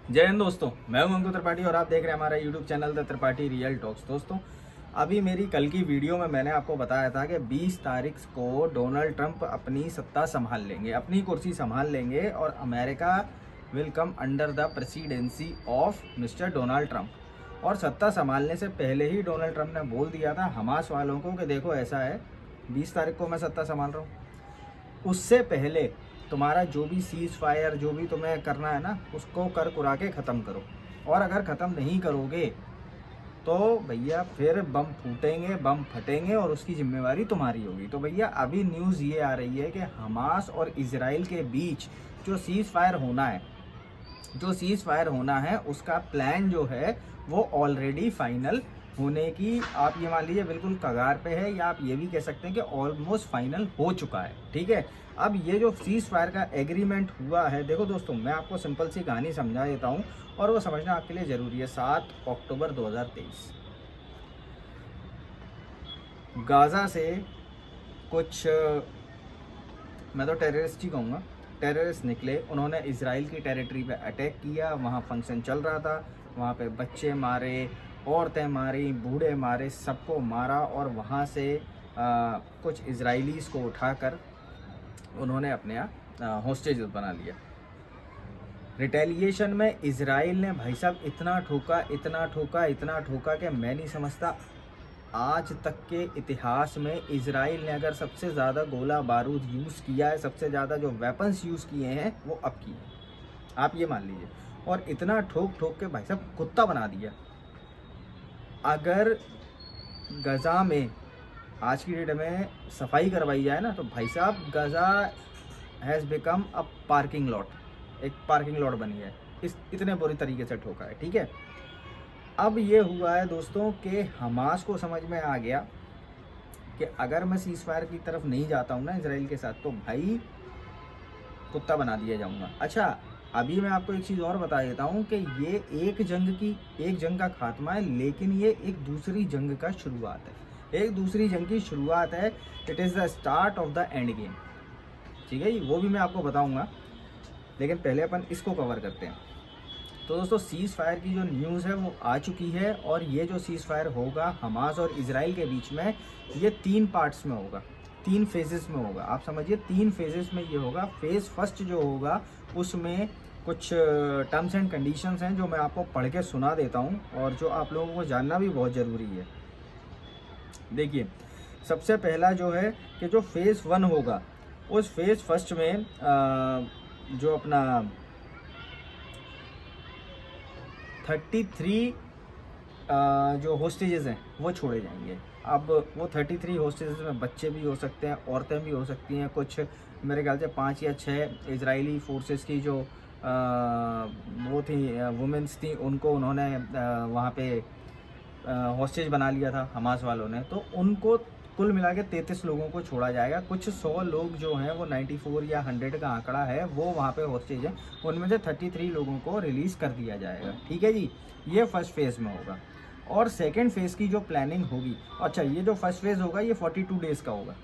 जय हिंद दोस्तों, मैं हूं अंकुर त्रिपाठी और आप देख रहे हैं हमारा YouTube channel the Tripathi real talks. दोस्तों, अभी मेरी कल की वीडियो में मैंने आपको बताया था कि 20 तारीख को डोनाल्ड ट्रंप अपनी सत्ता संभाल लेंगे, अपनी कुर्सी संभाल लेंगे और America will come under the presidency of mister Donald Trump. और सत्ता संभालने से पहले ही डोनाल्ड ट्रंप ने बोल दिया था हमास वालों को कि देखो ऐसा है, 20 तारीख को मैं सत्ता संभाल रहा हूँ, उससे पहले तुम्हारा जो भी सीज फायर जो भी तुम्हें करना है ना, उसको कर कुरा के ख़त्म करो। और अगर ख़त्म नहीं करोगे तो भैया फिर बम फूटेंगे, बम फटेंगे और उसकी जिम्मेवारी तुम्हारी होगी। तो भैया अभी न्यूज़ ये आ रही है कि हमास और इजराइल के बीच जो सीज फायर होना है उसका प्लान जो है वो ऑलरेडी फाइनल होने की, आप ये मान लीजिए बिल्कुल कगार पे है, या आप ये भी कह सकते हैं कि ऑलमोस्ट फाइनल हो चुका है। ठीक है, अब ये जो सीज फायर का एग्रीमेंट हुआ है, देखो दोस्तों मैं आपको सिंपल सी कहानी समझा देता हूँ और वो समझना आपके लिए ज़रूरी है। 7 अक्टूबर 2023 गाज़ा से कुछ, मैं तो टेररिस्ट ही कहूँगा, टेररिस्ट निकले। उन्होंने इजराइल की टेरिटरी पे अटैक किया, वहाँ फंक्शन चल रहा था, वहाँ पे बच्चे मारे, औरतें मारी, बूढ़े मारे, सबको मारा और वहाँ से कुछ इजराइलीज को उठाकर उन्होंने अपने यहाँ हॉस्टेज बना लिया। रिटेलिएशन में इजराइल ने भाई साहब इतना ठोका कि मैं नहीं समझता आज तक के इतिहास में इजराइल ने अगर सबसे ज़्यादा गोला बारूद यूज़ किया है, सबसे ज़्यादा जो वेपन्स यूज़ किए हैं वो अब किए हैं, आप ये मान लीजिए। और इतना ठोक के भाई साहब कुत्ता बना दिया। अगर गज़ा में आज की डेट में सफाई करवाई जाए ना, तो भाई साहब Gaza has become a parking lot, एक पार्किंग लॉट बनी है, इस इतने बुरी तरीके से ठोका है। ठीक है, अब ये हुआ है दोस्तों कि हमास को समझ में आ गया कि अगर मैं सीज फायर की तरफ नहीं जाता हूँ ना इजराइल के साथ, तो भाई कुत्ता बना दिया जाऊँगा। अच्छा, अभी मैं आपको एक चीज़ और बता देता हूँ कि ये एक जंग का खात्मा है, लेकिन ये एक दूसरी जंग का शुरुआत है, एक दूसरी जंग की शुरुआत है। It is the start of the end game. ठीक है जी, वो भी मैं आपको बताऊँगा, लेकिन पहले अपन इसको कवर करते हैं। तो दोस्तों, सीज़ फायर की जो न्यूज़ है वो आ चुकी है और ये जो सीज़ फायर होगा हमास और इजराइल के बीच में, ये 3 पार्ट्स में होगा, 3 फेजेस में होगा। आप समझिए 3 फेजेस में ये होगा। फेज़ फर्स्ट जो होगा उसमें कुछ टर्म्स एंड कंडीशंस हैं जो मैं आपको पढ़ के सुना देता हूँ और जो आप लोगों को जानना भी बहुत ज़रूरी है। देखिए, सबसे पहला जो है कि जो फेज़ 1 होगा, उस फेज़ फर्स्ट में जो अपना 33 जो होस्टेजेस हैं वो छोड़े जाएंगे। अब वो 33 होस्टेजेस में बच्चे भी हो सकते हैं, औरतें भी हो सकती हैं, कुछ मेरे ख्याल से 5 या 6 इजरायली फोर्सेस की जो वो थी, वुमेंस थी, उनको उन्होंने वहाँ पे हॉस्टेज बना लिया था हमास वालों ने। तो उनको कुल मिला के 33 लोगों को छोड़ा जाएगा। कुछ 100 लोग जो हैं, वो 94 या 100 का आंकड़ा है, वो वहाँ पे हॉस्टेज है, उनमें से 33 लोगों को रिलीज़ कर दिया जाएगा। ठीक है जी, ये फर्स्ट फेज़ में होगा। और सेकेंड फेज़ की जो प्लानिंग होगी, अच्छा ये जो फर्स्ट फेज़ होगा ये 42 डेज़ का होगा।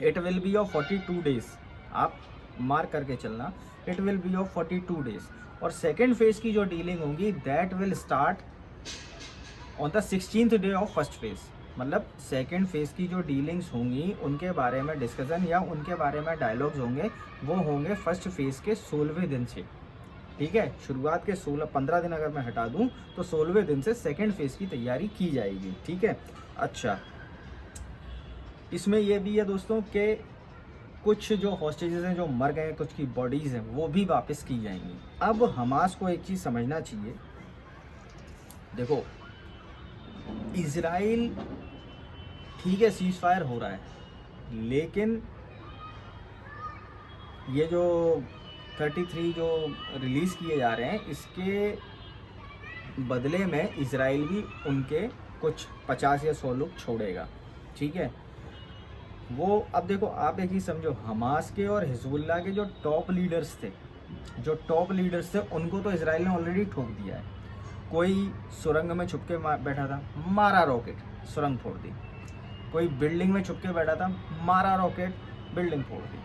It will be of 42 days, आप मार्क करके चलना, it will be of 42 days. और सेकेंड फेज़ की जो डीलिंग होगी that will start on the 16th day of first phase. मतलब सेकेंड फेज़ की जो डीलिंग्स होंगी उनके बारे में डिस्कशन या उनके बारे में डायलॉग्स होंगे, वो होंगे फर्स्ट फेज़ के 16वें दिन से। ठीक है, शुरुआत के 15 दिन अगर मैं हटा दूं तो 16वें दिन से सेकेंड फेज़ की तैयारी की जाएगी। ठीक है, अच्छा इसमें यह भी है दोस्तों कि कुछ जो हॉस्टेजेस हैं जो मर गए, कुछ की बॉडीज़ हैं वो भी वापस की जाएंगी। अब हमास को एक चीज़ समझना चाहिए, देखो इजराइल ठीक है सीज फायर हो रहा है, लेकिन ये जो 33 जो रिलीज़ किए जा रहे हैं, इसके बदले में इजराइल भी उनके कुछ 50 या 100 लोग छोड़ेगा। ठीक है, वो अब देखो आप एक ही समझो, हमास के और हिजबुल्लाह के जो टॉप लीडर्स थे, उनको तो इजराइल ने ऑलरेडी ठोक दिया है। कोई सुरंग में छुप के बैठा था, मारा रॉकेट, सुरंग फोड़ दी। कोई बिल्डिंग में छुप के बैठा था, मारा रॉकेट, बिल्डिंग फोड़ दी।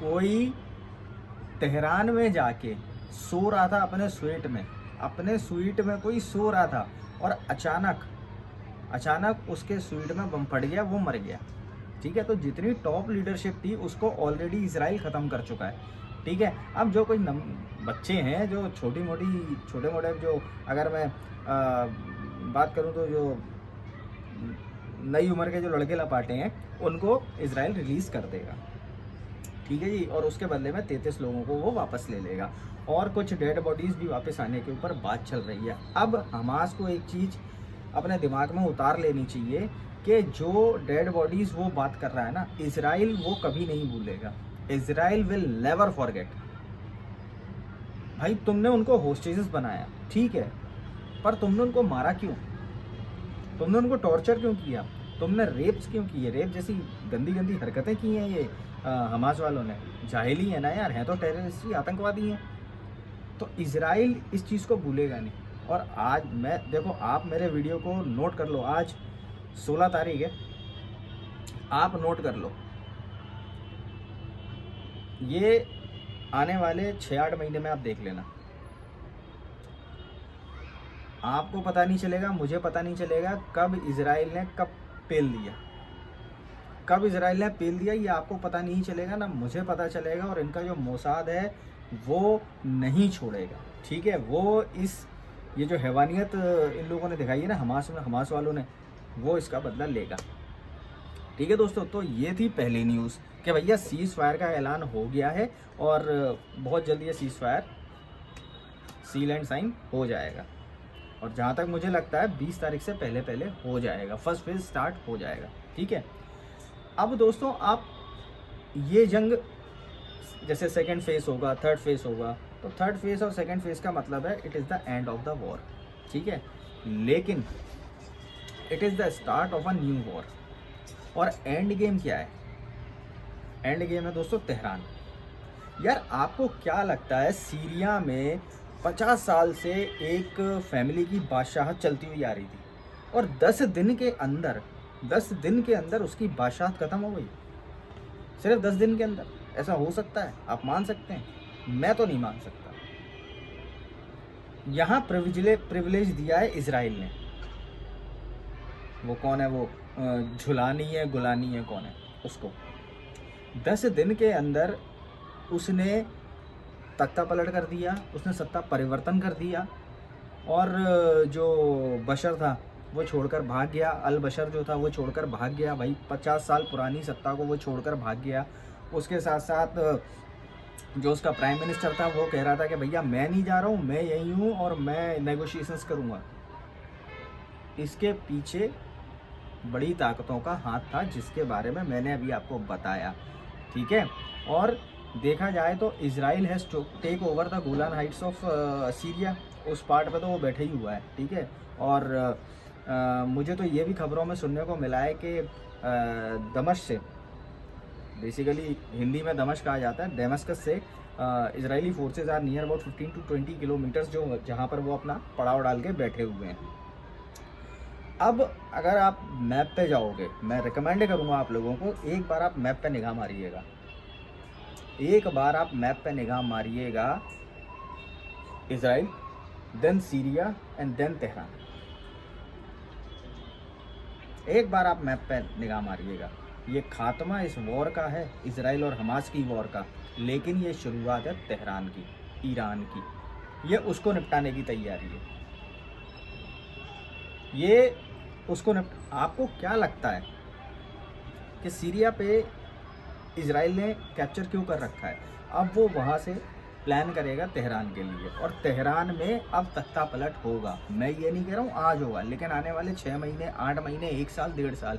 कोई तेहरान में जाके सो रहा था अपने स्वीट में कोई सो रहा था और अचानक उसके स्वीट में बम फट गया, वो मर गया। ठीक है, तो जितनी टॉप लीडरशिप थी उसको ऑलरेडी इजराइल ख़त्म कर चुका है। ठीक है, अब जो कोई बच्चे हैं जो छोटे मोटे जो, अगर मैं बात करूं तो जो नई उम्र के जो लड़के लपाटे हैं उनको इजराइल रिलीज़ कर देगा। ठीक है जी, और उसके बदले में 33 लोगों को वो वापस ले लेगा और कुछ डेड बॉडीज़ भी वापस आने के ऊपर बात चल रही है। अब हमास को एक चीज़ अपने दिमाग में उतार लेनी चाहिए कि जो डेड बॉडीज़ वो बात कर रहा है ना, इजराइल वो कभी नहीं भूलेगा। Israel will never forget. भाई तुमने उनको होस्टेजेस बनाया, ठीक है, पर तुमने उनको मारा क्यों? तुमने उनको टॉर्चर क्यों किया? तुमने रेप्स क्यों किए? रेप जैसी गंदी गंदी हरकतें की हैं ये हमास वालों ने। जाहिली है ना यार, हैं तो टेररिस्ट ही, आतंकवादी हैं। तो इजराइल इस चीज़ को भूलेगा नहीं। और आज मैं देखो, आप मेरे वीडियो को नोट कर लो, आज 16 तारीख है, आप नोट कर लो, ये आने वाले 6-8 महीने में आप देख लेना, आपको पता नहीं चलेगा, मुझे पता नहीं चलेगा कब इजराइल ने कब पेल दिया, कब इजराइल ने पेल दिया, ये आपको पता नहीं चलेगा, ना मुझे पता चलेगा। और इनका जो मोसाद है वो नहीं छोड़ेगा। ठीक है, वो ये जो हैवानियत इन लोगों ने दिखाई है ना हमास वालों ने, वो इसका बदला लेगा। ठीक है दोस्तों, तो ये थी पहली न्यूज़ कि भैया सीज़ फायर का ऐलान हो गया है और बहुत जल्दी ये ceasefire seal and sign हो जाएगा। और जहाँ तक मुझे लगता है 20 तारीख से पहले हो जाएगा, फर्स्ट फेज स्टार्ट हो जाएगा। ठीक है, अब दोस्तों आप ये जंग जैसे सेकेंड फेज होगा, थर्ड फेज होगा, तो थर्ड फेज और सेकेंड फेज का मतलब है it is the end of the war. ठीक है, लेकिन it is the start of a new war. और एंड गेम क्या है? एंड गेम है दोस्तों तेहरान। यार आपको क्या लगता है, सीरिया में 50 साल से एक फैमिली की बादशाहत चलती हुई आ रही थी और 10 दिन के अंदर उसकी बादशाहत खत्म हो गई। सिर्फ 10 दिन के अंदर ऐसा हो सकता है? आप मान सकते हैं? मैं तो नहीं मान सकता। यहाँ प्रिविलेज दिया है इजराइल ने। वो कौन है, वो झुलानी है गुलानी है, कौन है उसको, 10 दिन के अंदर उसने तख्ता पलट कर दिया, उसने सत्ता परिवर्तन कर दिया। और जो बशर था वो छोड़कर भाग गया, अल बशर जो था वो छोड़कर भाग गया। भाई 50 साल पुरानी सत्ता को वो छोड़कर भाग गया। उसके साथ साथ जो उसका प्राइम मिनिस्टर था वो कह रहा था कि भैया मैं नहीं जा रहा हूँ, मैं यहीं हूँ और मैं नेगोशिएशंस करूँगा। इसके पीछे बड़ी ताकतों का हाथ था जिसके बारे में मैंने अभी आपको बताया। ठीक है, और देखा जाए तो Israel has take over the Golan Heights of Syria, उस पार्ट पे तो वो बैठे ही हुआ है। ठीक है, और मुझे तो ये भी खबरों में सुनने को मिला है कि दमश्क से, बेसिकली हिंदी में दमश्क कहा जाता है, डेमस्कस से Israeli forces are near about 15 to 20 kilometres, जो जहाँ पर वो अपना पड़ाव डाल के बैठे हुए हैं। अब अगर आप मैप पे जाओगे, मैं रिकमेंड करूँगा आप लोगों को, एक बार आप मैप पे निगाह मारिएगा, एक बार आप मैप पे निगाह मारिएगा, Israel, then Syria and then Tehran. एक बार आप मैप पे निगाह मारिएगा। ये खात्मा इस वॉर का है, इजराइल और हमास की वॉर का, लेकिन ये शुरुआत है तेहरान की, ईरान की। ये उसको निपटाने की तैयारी है, ये उसको आपको क्या लगता है कि सीरिया पे इजराइल ने कैप्चर क्यों कर रखा है? अब वो वहाँ से प्लान करेगा तेहरान के लिए, और तेहरान में अब तख्ता पलट होगा। मैं ये नहीं कह रहा हूँ आज होगा, लेकिन आने वाले 6 महीने, 8 महीने, 1 साल, 1.5 साल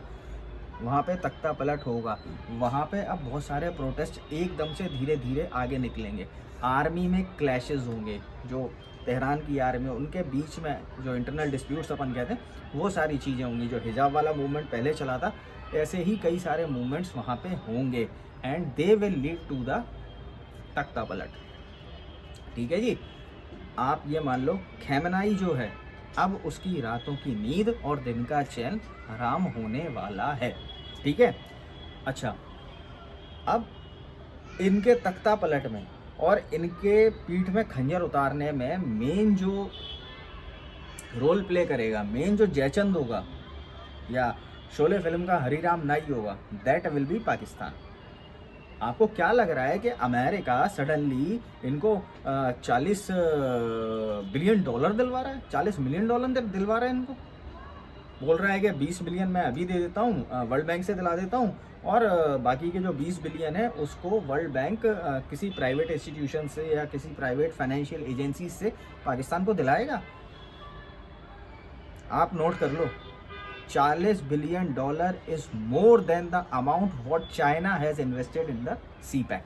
वहाँ पे तख्ता पलट होगा। वहाँ पे अब बहुत सारे प्रोटेस्ट एकदम से धीरे धीरे आगे निकलेंगे। आर्मी में क्लैशेस होंगे, जो तेहरान की आर्मी, उनके बीच में जो इंटरनल डिस्प्यूट्स अपन कहते हैं, वो सारी चीज़ें होंगी। जो हिजाब वाला मूवमेंट पहले चला था, ऐसे ही कई सारे मूवमेंट्स वहाँ पे होंगे, and they will lead to the तख्ता पलट। ठीक है जी, आप ये मान लो खैमनाई जो है, अब उसकी रातों की नींद और दिन का चैन हराम होने वाला है। ठीक है, अच्छा, अब इनके तख्ता पलट में और इनके पीठ में खंजर उतारने में मेन जो रोल प्ले करेगा, मेन जो जयचंद होगा या शोले फिल्म का हरीराम नाई होगा, दैट विल बी पाकिस्तान। आपको क्या लग रहा है कि अमेरिका सडनली इनको 40 बिलियन डॉलर दिलवा रहा है, 40 मिलियन डॉलर दिलवा रहा है इनको? बोल रहा है कि 20 बिलियन मैं अभी दे देता हूँ, वर्ल्ड बैंक से दिला देता हूँ, और बाकी के जो 20 बिलियन है उसको वर्ल्ड बैंक किसी प्राइवेट इंस्टीट्यूशन से या किसी प्राइवेट फाइनेंशियल एजेंसी से पाकिस्तान को दिलाएगा। आप नोट कर लो, 40 billion dollar is more than the amount what China has invested in the CPEC।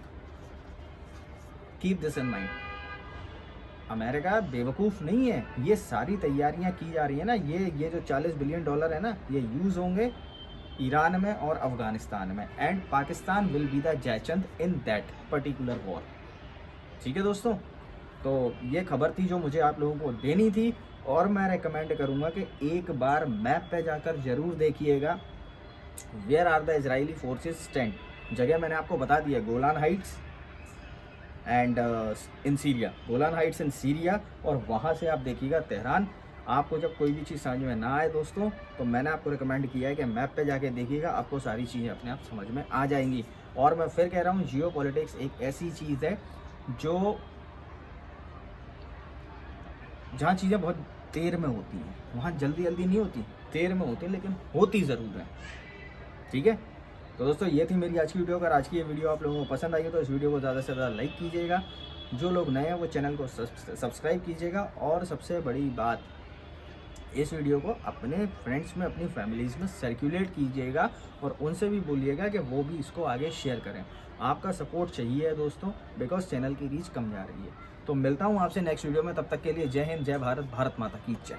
Keep this in mind. America बेवकूफ़ नहीं है, ये सारी तैयारियां की जा रही है ना, ये जो 40 बिलियन डॉलर है ना, ये यूज़ होंगे ईरान में और अफगानिस्तान में, and Pakistan will be the Jaichand in that particular war. ठीक है दोस्तों, तो ये खबर थी जो मुझे आप लोगों को देनी थी, और मैं रेकमेंड करूँगा कि एक बार मैप पे जाकर ज़रूर देखिएगा where are the Israeli forces stand. जगह मैंने आपको बता दिया, Golan Heights and in Syria, Golan Heights in Syria, और वहाँ से आप देखिएगा तेहरान। आपको जब कोई भी चीज़ समझ में ना आए दोस्तों, तो मैंने आपको रिकमेंड किया है कि मैप पे जाके देखिएगा, आपको सारी चीज़ें अपने आप समझ में आ जाएंगी। और मैं फिर कह रहा हूँ, जियो पॉलिटिक्स एक ऐसी चीज़ है जो जहाँ चीज़ें बहुत देर में होती हैं, वहाँ जल्दी जल्दी नहीं होती, देर में होती है, लेकिन होती ज़रूर है। ठीक है, तो दोस्तों ये थी मेरी आज की वीडियो। अगर आज की ये वीडियो आप लोगों को पसंद आई है तो इस वीडियो को ज़्यादा से ज़्यादा लाइक कीजिएगा, जो लोग नए हैं वो चैनल को सब्सक्राइब कीजिएगा, और सबसे बड़ी बात, इस वीडियो को अपने फ्रेंड्स में, अपनी फैमिलीज़ में सर्कुलेट कीजिएगा, और उनसे भी बोलिएगा कि वो भी इसको आगे शेयर करें। आपका सपोर्ट चाहिए दोस्तों, बिकॉज चैनल की रीच कम जा रही है। तो मिलता हूँ आपसे नेक्स्ट वीडियो में, तब तक के लिए जय हिंद, जय भारत, भारत माता की जय।